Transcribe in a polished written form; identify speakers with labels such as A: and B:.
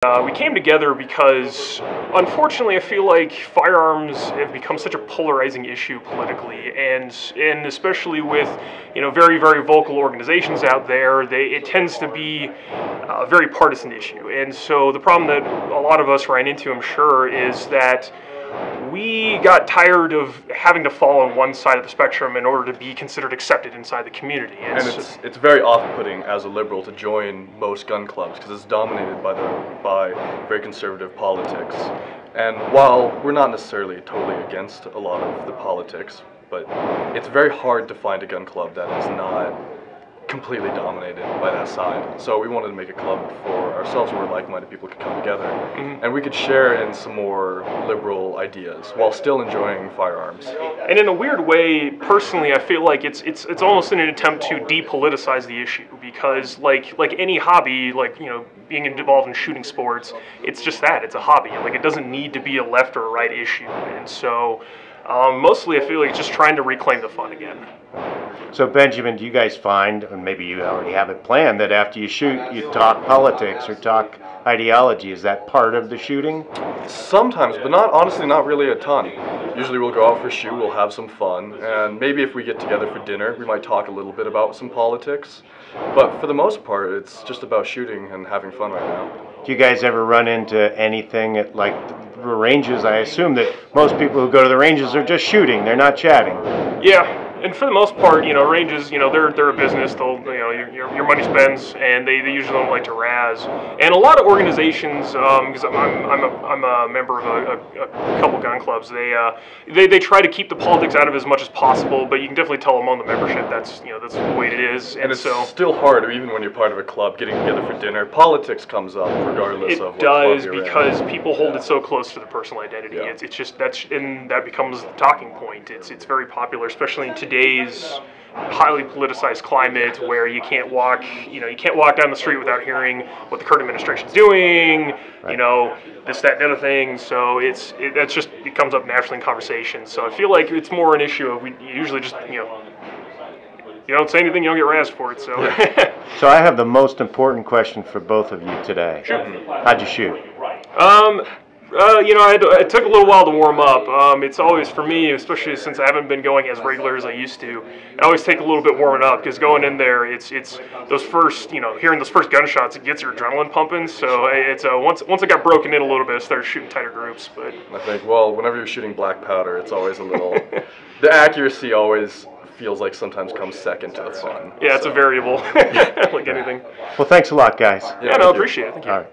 A: We came together because, unfortunately, I feel like firearms have become such a polarizing issue politically, and especially with, very, very vocal organizations out there, it tends to be a very partisan issue. And so the problem that a lot of us ran into, I'm sure, is that we got tired of having to fall on one side of the spectrum in order to be considered accepted inside the community.
B: And it's very off-putting as a liberal to join most gun clubs because it's dominated by very conservative politics. And while we're not necessarily totally against a lot of the politics, but it's very hard to find a gun club that is not completely dominated by that side. So we wanted to make a club for ourselves where like-minded people could come together and we could share in some more liberal ideas while still enjoying firearms.
A: And in a weird way, personally, I feel like it's almost in an attempt to depoliticize the issue because like any hobby, being involved in shooting sports, it's just that, it's a hobby. Like it doesn't need to be a left or a right issue. And so mostly I feel like it's just trying to reclaim the fun again.
C: So Benjamin, do you guys find, and maybe you already have it planned, that after you shoot, you talk politics or talk ideology? Is that part of the shooting?
B: Sometimes, but honestly, not really a ton. Usually we'll go out for a shoot, we'll have some fun, and maybe if we get together for dinner, we might talk a little bit about some politics. But for the most part, it's just about shooting and having fun right now.
C: Do you guys ever run into anything at the ranges? I assume that most people who go to the ranges are just shooting, they're not chatting.
A: Yeah. And for the most part, ranges, they're a business. They'll, your money spends, and they usually don't like to razz. And a lot of organizations, because I'm a member of a couple gun clubs, they try to keep the politics out of it as much as possible. But you can definitely tell among the membership that's the way it is.
B: And it's still hard, even when you're part of a club, getting together for dinner. Politics comes up regardless of what club you're in.
A: It does because people hold it so close to the personal identity. Yeah. It's just that becomes the talking point. It's very popular, especially in today's highly politicized climate where you can't walk down the street without hearing what the current administration's doing, right. This, that, and the other thing. So it comes up naturally in conversation. So I feel like it's more an issue of we usually just you don't say anything, you don't get razzed for it. So
C: So I have the most important question for both of you today.
A: Sure.
C: How'd you shoot?
A: It took a little while to warm up. It's always, for me, especially since I haven't been going as regular as I used to, it always take a little bit warming up because going in there, it's those first, hearing those first gunshots, it gets your adrenaline pumping. So it's once I got broken in a little bit, I started shooting tighter groups. But
B: I think, whenever you're shooting black powder, it's always a little, the accuracy always feels like sometimes comes second to the fun.
A: Yeah, it's a variable, like anything.
C: Well, thanks a lot, guys.
A: Yeah, no, I appreciate it. Thank you.
C: All right.